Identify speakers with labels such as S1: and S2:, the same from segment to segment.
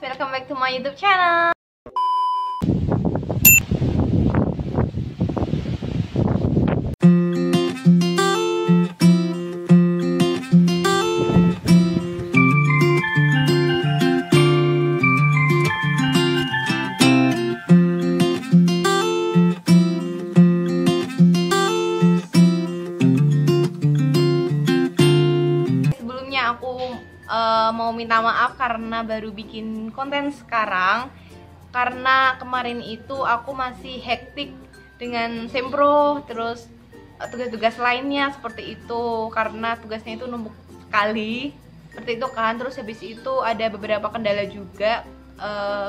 S1: welcome back to my YouTube channel. Sebelumnya aku mau minta maaf karena baru bikin konten sekarang, karena kemarin itu aku masih hektik dengan sempro, terus tugas-tugas lainnya seperti itu, karena tugasnya itu numpuk sekali seperti itu kan. Terus habis itu ada beberapa kendala juga,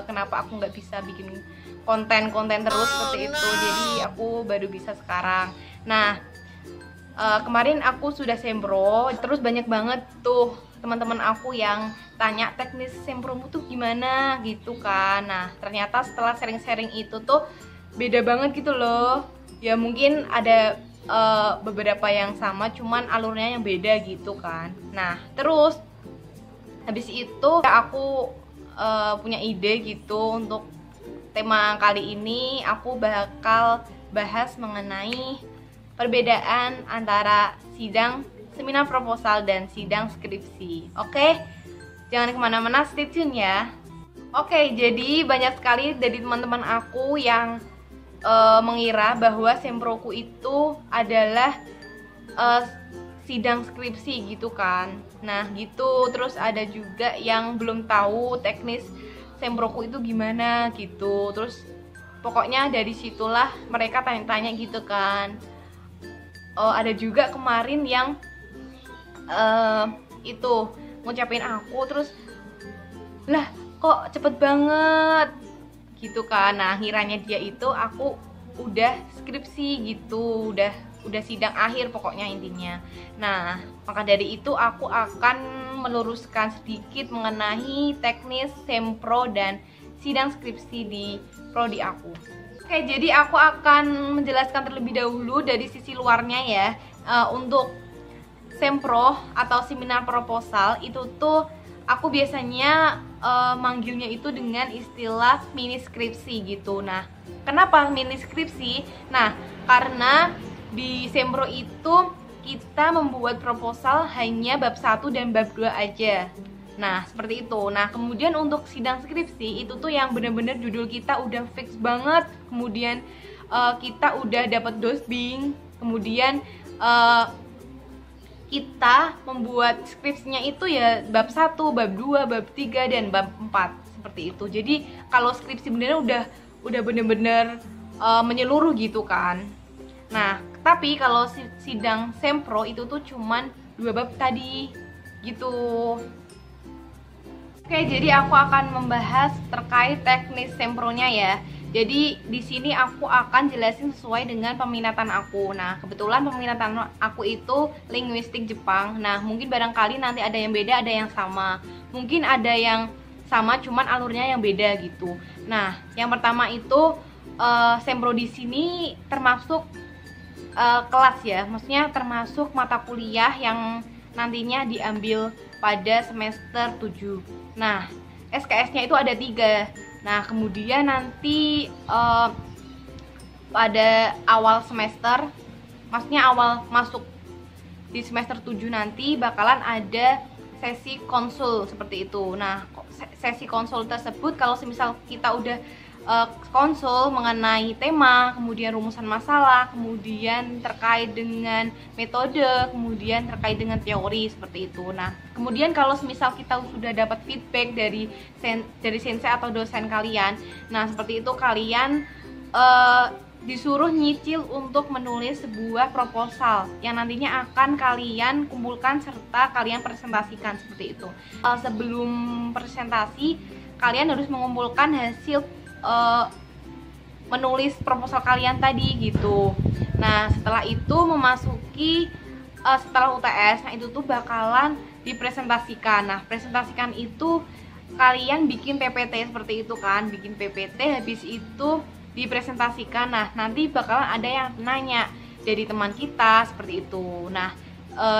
S1: kenapa aku nggak bisa bikin konten terus seperti itu, jadi aku baru bisa sekarang. Nah, kemarin aku sudah sempro, terus banyak banget tuh teman-teman aku yang tanya teknis sempromu tuh gimana gitu kan. Nah, ternyata setelah sharing-sharing itu tuh beda banget gitu loh. Ya mungkin ada beberapa yang sama, cuman alurnya yang beda gitu kan. Nah, terus habis itu aku punya ide gitu untuk tema kali ini. Aku bakal bahas mengenai perbedaan antara sidang seminar proposal dan sidang skripsi. Oke, jangan kemana-mana, stay tune ya. Oke, jadi banyak sekali dari teman-teman aku yang mengira bahwa semproku itu adalah sidang skripsi gitu kan. Nah gitu, terus ada juga yang belum tahu teknis semproku itu gimana gitu. Terus pokoknya dari situlah mereka tanya-tanya gitu kan. Ada juga kemarin yang itu ngucapin aku, terus lah kok cepet banget gitu kan. Nah, ngiranya dia itu aku udah skripsi gitu, udah sidang akhir pokoknya intinya. Nah, maka dari itu aku akan meluruskan sedikit mengenai teknis sempro dan sidang skripsi di prodi aku. Oke, jadi aku akan menjelaskan terlebih dahulu dari sisi luarnya ya. Untuk sempro atau seminar proposal itu tuh aku biasanya manggilnya itu dengan istilah mini skripsi gitu. Nah, kenapa mini skripsi? Nah, karena di sempro itu kita membuat proposal hanya bab 1 dan bab 2 aja. Nah, seperti itu. Nah, kemudian untuk sidang skripsi itu tuh yang bener-bener judul kita udah fix banget. Kemudian kita udah dapat dosbing. Kemudian kita membuat skripsinya itu ya bab 1, bab 2, bab 3, dan bab 4 seperti itu. Jadi kalau skripsi benernya udah bener-bener menyeluruh gitu kan. Nah, tapi kalau sidang sempro itu tuh cuman 2 bab tadi gitu. Oke, jadi aku akan membahas terkait teknis sempronya ya. Jadi di sini aku akan jelasin sesuai dengan peminatan aku. Nah, kebetulan peminatan aku itu linguistik Jepang. Nah, mungkin barangkali nanti ada yang beda, ada yang sama. Mungkin ada yang sama, cuman alurnya yang beda gitu. Nah, yang pertama itu sempro di sini termasuk kelas ya. Maksudnya termasuk mata kuliah yang nantinya diambil pada semester 7. Nah, SKS-nya itu ada 3. Nah, kemudian nanti pada awal semester, maksudnya awal masuk di semester 7 nanti bakalan ada sesi konsul seperti itu. Nah, sesi konsul tersebut kalau semisal kita udah konsul mengenai tema, kemudian rumusan masalah, kemudian terkait dengan metode, kemudian terkait dengan teori seperti itu. Nah, kemudian kalau semisal kita sudah dapat feedback dari sensei atau dosen kalian, nah seperti itu kalian disuruh nyicil untuk menulis sebuah proposal yang nantinya akan kalian kumpulkan serta kalian presentasikan seperti itu. Sebelum presentasi, kalian harus mengumpulkan hasil menulis proposal kalian tadi gitu. Nah, setelah itu memasuki setelah UTS, nah itu tuh bakalan dipresentasikan. Nah, presentasikan itu kalian bikin PPT seperti itu kan, bikin PPT, habis itu dipresentasikan. Nah, nanti bakalan ada yang nanya dari teman kita seperti itu. Nah,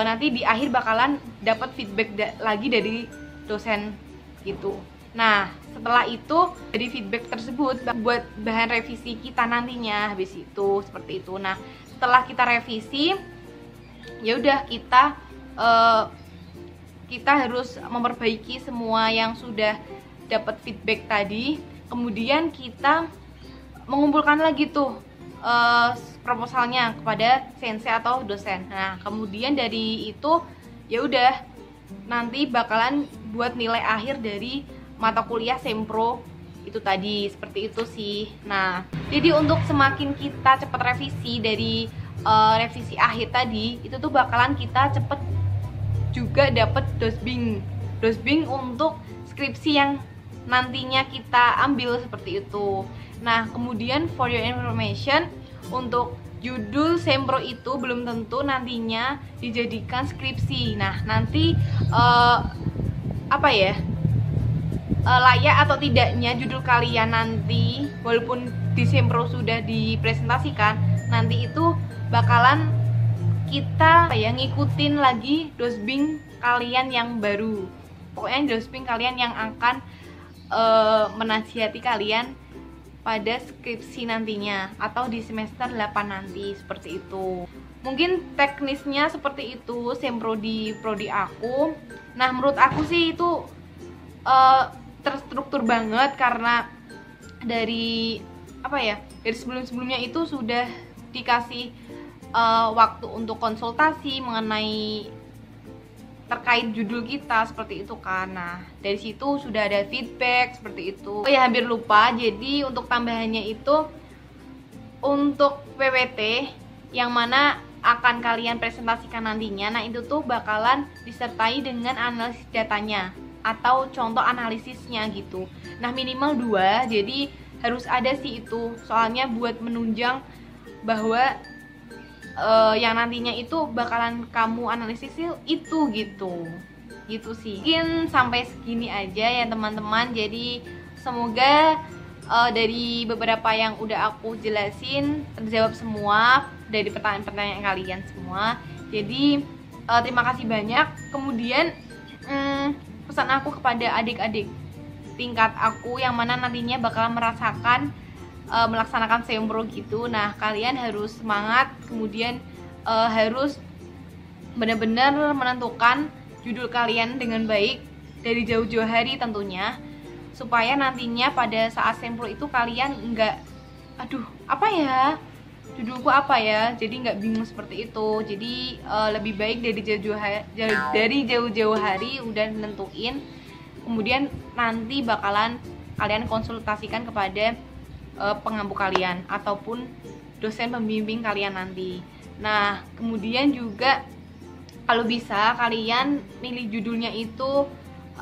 S1: nanti di akhir bakalan dapat feedback lagi dari dosen gitu. Nah, setelah itu dari feedback tersebut buat bahan revisi kita nantinya habis itu seperti itu. Nah, setelah kita revisi, ya udah kita harus memperbaiki semua yang sudah dapat feedback tadi. Kemudian kita mengumpulkan lagi tuh proposalnya kepada sensei atau dosen. Nah, kemudian dari itu ya udah nanti bakalan buat nilai akhir dari mata kuliah sempro itu tadi, seperti itu sih. Nah, jadi untuk semakin kita cepat revisi dari revisi akhir tadi, itu tuh bakalan kita cepet juga dapat dosbing untuk skripsi yang nantinya kita ambil, seperti itu. Nah, kemudian for your information, untuk judul sempro itu belum tentu nantinya dijadikan skripsi. Nah, nanti layak atau tidaknya judul kalian nanti, walaupun di sempro sudah dipresentasikan, nanti itu bakalan kita ngikutin lagi dosbing kalian yang baru. Pokoknya dosbing kalian yang akan menasihati kalian pada skripsi nantinya atau di semester 8 nanti, seperti itu. Mungkin teknisnya seperti itu sempro di prodi aku. Nah, menurut aku sih itu terstruktur banget karena dari dari sebelumnya itu sudah dikasih waktu untuk konsultasi mengenai terkait judul kita, seperti itu kan. Nah, dari situ sudah ada feedback seperti itu. Oh ya, hampir lupa, jadi untuk tambahannya itu untuk PPT yang mana akan kalian presentasikan nantinya, nah itu tuh bakalan disertai dengan analisis datanya atau contoh analisisnya gitu. Nah, minimal 2, jadi harus ada sih itu, soalnya buat menunjang bahwa yang nantinya itu bakalan kamu analisis itu gitu sih. Mungkin sampai segini aja ya teman-teman. Jadi semoga dari beberapa yang udah aku jelasin terjawab semua dari pertanyaan-pertanyaan kalian semua. Jadi terima kasih banyak. Kemudian pesan aku kepada adik-adik tingkat aku yang mana nantinya bakalan merasakan melaksanakan sempro gitu. Nah, kalian harus semangat, kemudian harus benar-benar menentukan judul kalian dengan baik dari jauh-jauh hari tentunya, supaya nantinya pada saat sempro itu kalian nggak judulku apa ya, jadi nggak bingung seperti itu. Jadi lebih baik dari jauh-jauh hari udah nentuin, kemudian nanti bakalan kalian konsultasikan kepada pengampu kalian ataupun dosen pembimbing kalian nanti. Nah, kemudian juga kalau bisa kalian milih judulnya itu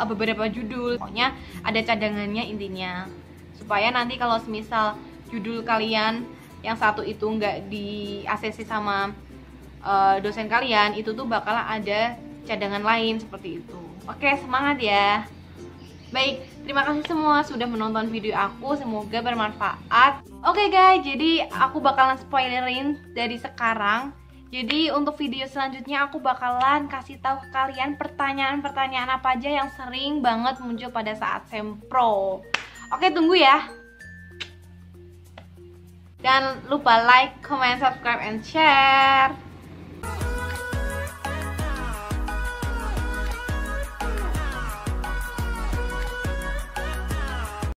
S1: beberapa judul, pokoknya ada cadangannya intinya, supaya nanti kalau semisal judul kalian yang satu itu nggak di ACC sama dosen kalian, itu tuh bakalan ada cadangan lain, seperti itu. Oke, semangat ya. Baik, terima kasih semua sudah menonton video aku, semoga bermanfaat. Oke guys, jadi aku bakalan spoilerin dari sekarang. Jadi untuk video selanjutnya aku bakalan kasih tahu ke kalian pertanyaan-pertanyaan apa aja yang sering banget muncul pada saat sempro. Oke, tunggu ya. Dan lupa like, comment, subscribe, and share.